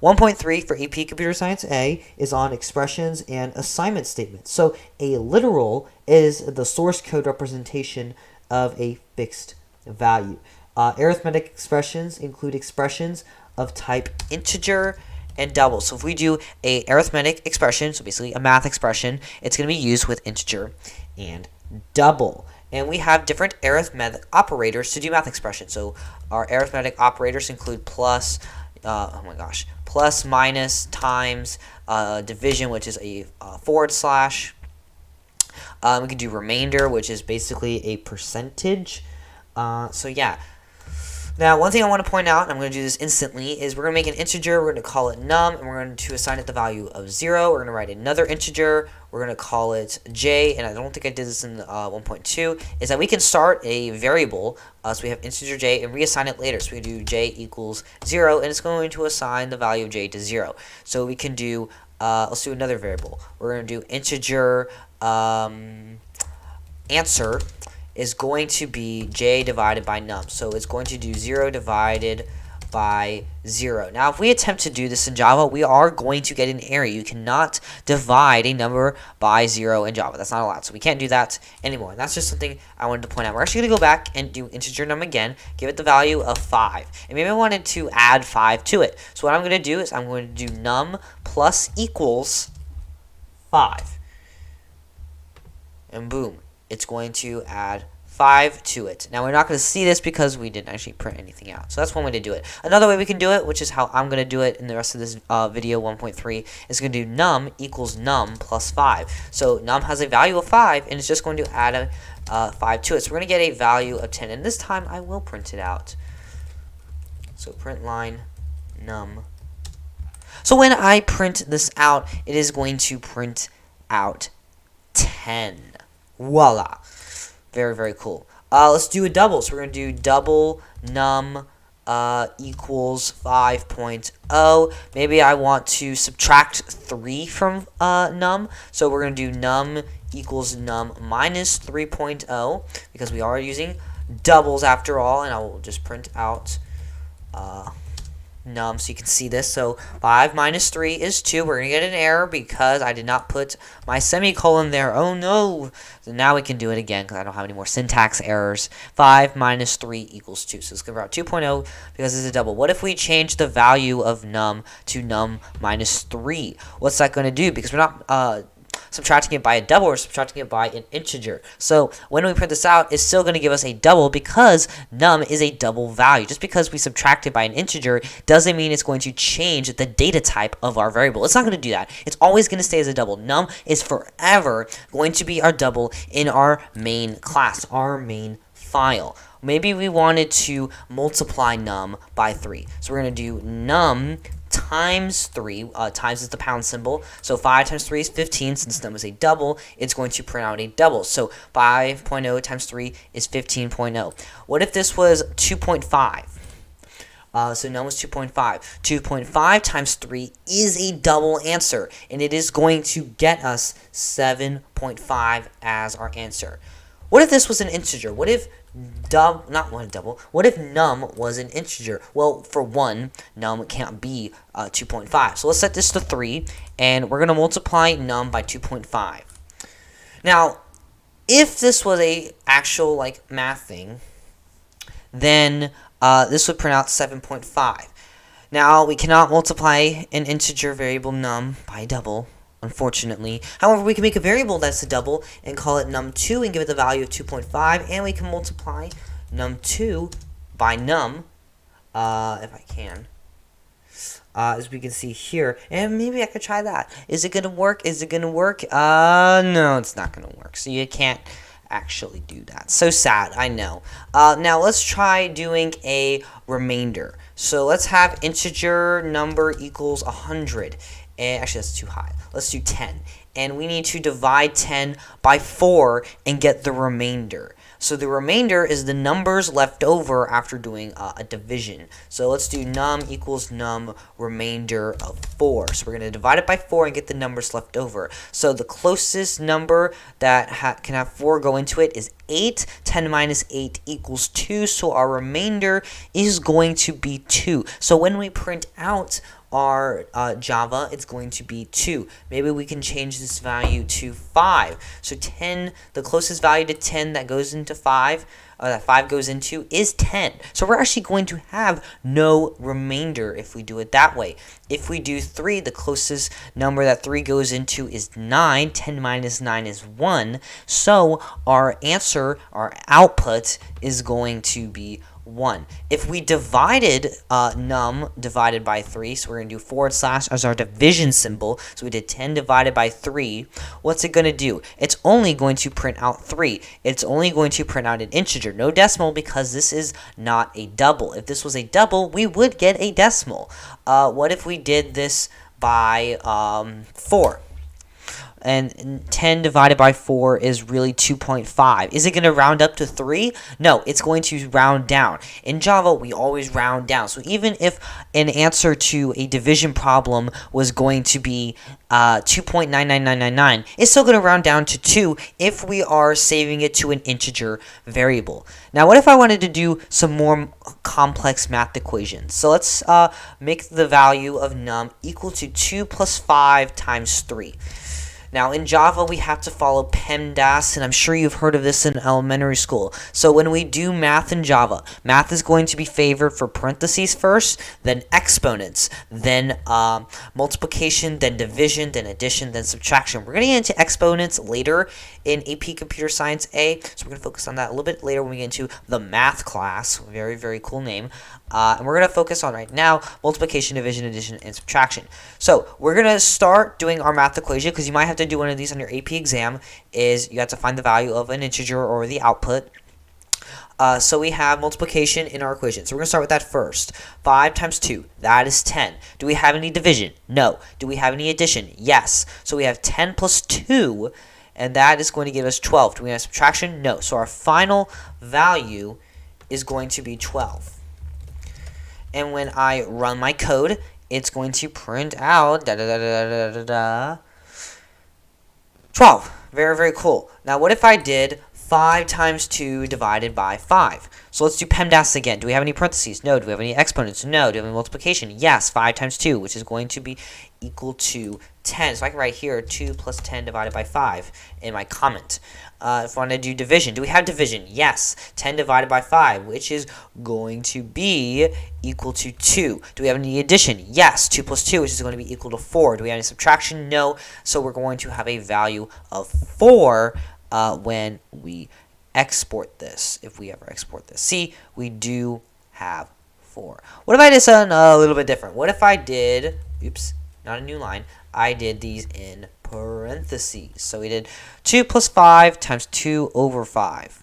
1.3 for AP Computer Science A is on expressions and assignment statements. So a literal is the source code representation of a fixed value. Arithmetic expressions include expressions of type integer and double. So if we do a arithmetic expression, so basically a math expression, it's going to be used with integer and double. And we have different arithmetic operators to do math expressions. So our arithmetic operators include plus, plus, minus, times, division, which is a forward slash. We can do remainder, which is basically a percentage. So yeah. Now, one thing I want to point out, and I'm going to do this instantly, is we're going to make an integer, we're going to call it num, and we're going to assign it the value of 0. We're going to write another integer, we're going to call it j, and I don't think I did this in 1.2, is that we can start a variable, so we have integer j, and reassign it later. So we do j equals 0, and it's going to assign the value of j to 0. So we can do, let's do another variable. We're going to do integer answer is going to be j divided by num. So it's going to do 0 divided by 0. Now, if we attempt to do this in Java, we are going to get an error. You cannot divide a number by 0 in Java. That's not allowed. So we can't do that anymore. And that's just something I wanted to point out. We're actually going to go back and do integer num again, give it the value of 5. And maybe I wanted to add 5 to it. So what I'm going to do is I'm going to do num plus equals 5. And boom, it's going to add 5 to it. Now, we're not going to see this because we didn't actually print anything out. So that's one way to do it. Another way we can do it, which is how I'm going to do it in the rest of this video 1.3, is going to do num equals num plus 5. So num has a value of 5, and it's just going to add a 5 to it. So we're going to get a value of 10. And this time, I will print it out. So print line num. So when I print this out, it is going to print out 10. Voila. Very, very cool. Let's do a double. So we're going to do double num equals 5.0. Maybe I want to subtract 3 from num. So we're going to do num equals num minus 3.0 because we are using doubles after all. And I will just print out num so you can see this. So 5 minus 3 is 2. We're going to get an error because I did not put my semicolon there. Oh no. So now we can do it again because I don't have any more syntax errors. 5 minus 3 equals 2. So let's give out 2.0 because it's a double. What if we change the value of num to num minus 3? What's that going to do? Because we're not subtracting it by a double, or subtracting it by an integer. So when we print this out, it's still going to give us a double because num is a double value. Just because we subtract it by an integer doesn't mean it's going to change the data type of our variable. It's not going to do that. It's always going to stay as a double. Num is forever going to be our double in our main class, our main file. Maybe we wanted to multiply num by 3. So we're going to do num times 3, times is the pound symbol, so 5 times 3 is 15, since num is a double, it's going to print out a double, so 5.0 times 3 is 15.0. What if this was 2.5? So num was 2.5. 2.5 times 3 is a double answer, and it is going to get us 7.5 as our answer. What if this was an integer? What if what if num was an integer? Well, for one, num can't be 2.5. So let's set this to 3, and we're going to multiply num by 2.5. Now, if this was a actual math thing, then this would print out 7.5. Now, we cannot multiply an integer variable num by a double, unfortunately. However, we can make a variable that's a double and call it num2 and give it the value of 2.5, and we can multiply num2 by num, if I can, as we can see here. And maybe I could try that. Is it going to work? Is it going to work? No, it's not going to work. So you can't actually do that. So sad, I know. Now, let's try doing a remainder. So let's have integer number equals 100. And actually, that's too high. Let's do 10. And we need to divide 10 by 4 and get the remainder. So the remainder is the numbers left over after doing a division. So let's do num equals num remainder of 4. So we're going to divide it by 4 and get the numbers left over. So the closest number that can have 4 go into it is 8. 10 minus 8 equals 2. So our remainder is going to be 2. So when we print out our Java, it's going to be 2. Maybe we can change this value to 5. So 10, the closest value to 10 that goes into 5, that 5 goes into, is 10. So we're actually going to have no remainder if we do it that way. If we do 3, the closest number that 3 goes into is 9. 10 minus 9 is 1. So our answer, our output, is going to be 1. If we divided num divided by 3, so we're going to do forward slash as our division symbol, so we did 10 divided by 3, what's it going to do? It's only going to print out 3. It's only going to print out an integer, no decimal, because this is not a double. If this was a double, we would get a decimal. What if we did this by 4? And 10 divided by 4 is really 2.5. Is it going to round up to 3? No, it's going to round down. In Java, we always round down. So even if an answer to a division problem was going to be 2.99999, it's still going to round down to 2 if we are saving it to an integer variable. Now, what if I wanted to do some more complex math equations? So let's make the value of num equal to 2 plus 5 times 3. Now, in Java, we have to follow Pemdas, and I'm sure you've heard of this in elementary school. So when we do math in Java, math is going to be favored for parentheses first, then exponents, then multiplication, then division, then addition, then subtraction. We're going to get into exponents later in AP Computer Science A, so we're going to focus on that a little bit later when we get into the math class. Very, very cool name. And we're going to focus on right now multiplication, division, addition, and subtraction. So we're going to start doing our math equation, because you might have to do one of these on your AP exam. Is you have to find the value of an integer or the output. So we have multiplication in our equation. So we're going to start with that first. 5 times 2, that is 10. Do we have any division? No. Do we have any addition? Yes. So we have 10 plus 2, and that is going to give us 12. Do we have subtraction? No. So our final value is going to be 12. And when I run my code, it's going to print out 12. Very, very cool. Now, what if I did 5 times 2 divided by 5? So let's do Pemdas again. Do we have any parentheses? No. Do we have any exponents? No. Do we have any multiplication? Yes. 5 times 2, which is going to be equal to 10. So I can write here 2 plus 10 divided by 5 in my comment. If I want to do division, do we have division? Yes. 10 divided by 5, which is going to be equal to 2. Do we have any addition? Yes. 2 plus 2, which is going to be equal to 4. Do we have any subtraction? No. So we're going to have a value of 4 when we export this, if we ever export this. See, we do have 4. What if I did something a little bit different? What if I did, oops, not a new line, I did these in parentheses. So we did 2 plus 5 times 2 over 5.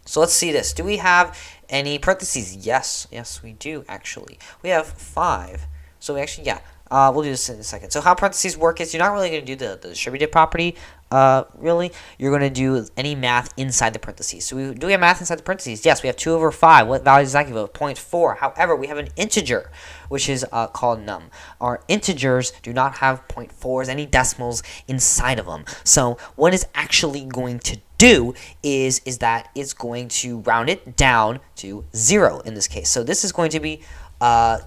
So let's see this. Do we have any parentheses? Yes. Yes, we do, actually. We have 5. So we actually, yeah. We'll do this in a second. So how parentheses work is you're not really going to do the distributive property, really. You're going to do any math inside the parentheses. So do we have math inside the parentheses? Yes, we have 2 over 5. What value does that give us? 0.4. However, we have an integer, which is called num. Our integers do not have 0.4s, any decimals inside of them. So what it's actually going to do is that it's going to round it down to 0 in this case. So this is going to be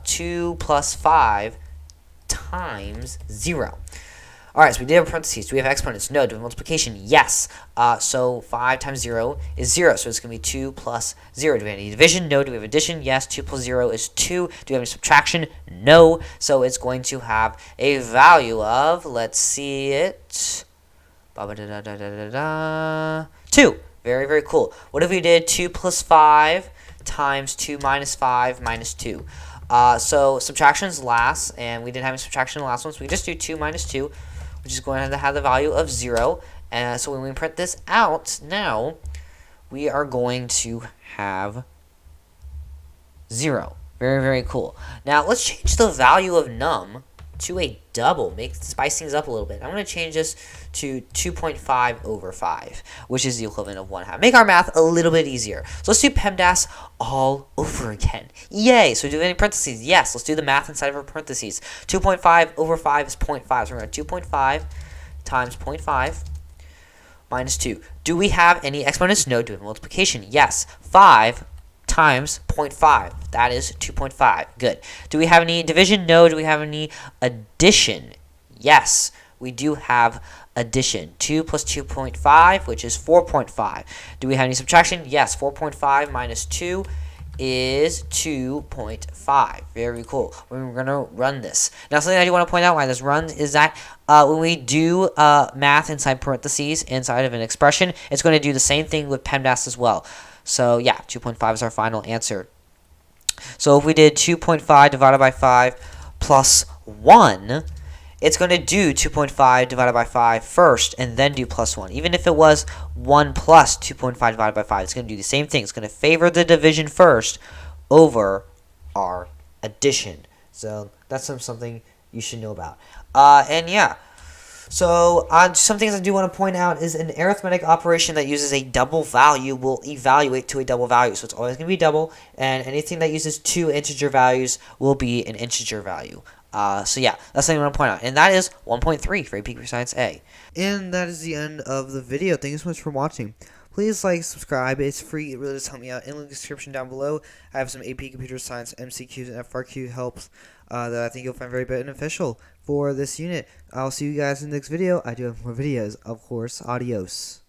2 plus 5 times 0. Alright, so we did have parentheses. Do we have exponents? No. Do we have multiplication? Yes. So 5 times 0 is 0. So it's going to be 2 plus 0. Do we have any division? No. Do we have addition? Yes. 2 plus 0 is 2. Do we have any subtraction? No. So it's going to have a value of, let's see it, 2. Very, very cool. What if we did 2 plus 5 times 2 minus 5 minus 2? So subtraction's last, and we didn't have any subtraction in the last one, so we just do 2 minus 2, which is going to have the value of 0. And so when we print this out now, we are going to have 0. Very, very cool. Now let's change the value of num to a double. Spice things up a little bit. I'm going to change this to 2.5 over 5, which is the equivalent of 1/2. Make our math a little bit easier. So let's do Pemdas all over again. Yay! So do we have any parentheses? Yes. Let's do the math inside of our parentheses. 2.5 over 5 is 0.5. So we're going to 2.5 times 0.5 minus 2. Do we have any exponents? No. Do we have multiplication? Yes. 5 times 0.5. That is 2.5. Good. Do we have any division? No. Do we have any addition? Yes, we do have addition. 2 plus 2.5, which is 4.5. Do we have any subtraction? Yes, 4.5 minus 2 is 2.5. Very cool. We're going to run this. Now, something I do want to point out why this runs is that when we do math inside parentheses, inside of an expression, it's going to do the same thing with PEMDAS as well. So, yeah, 2.5 is our final answer. So, if we did 2.5 divided by 5 plus 1, it's going to do 2.5 divided by 5 first and then do plus 1. Even if it was 1 plus 2.5 divided by 5, it's going to do the same thing. It's going to favor the division first over our addition. So that's something you should know about. And yeah, so some things I do want to point out is an arithmetic operation that uses a double value will evaluate to a double value. So it's always going to be double, and anything that uses two integer values will be an integer value. So yeah, that's something I want to point out. And that is 1.3 for AP Computer Science A. And that is the end of the video. Thank you so much for watching. Please like, subscribe. It's free. It really does help me out. In the description down below, I have some AP Computer Science MCQs and FRQ helps that I think you'll find very beneficial for this unit. I'll see you guys in the next video. I do have more videos, of course. Adios.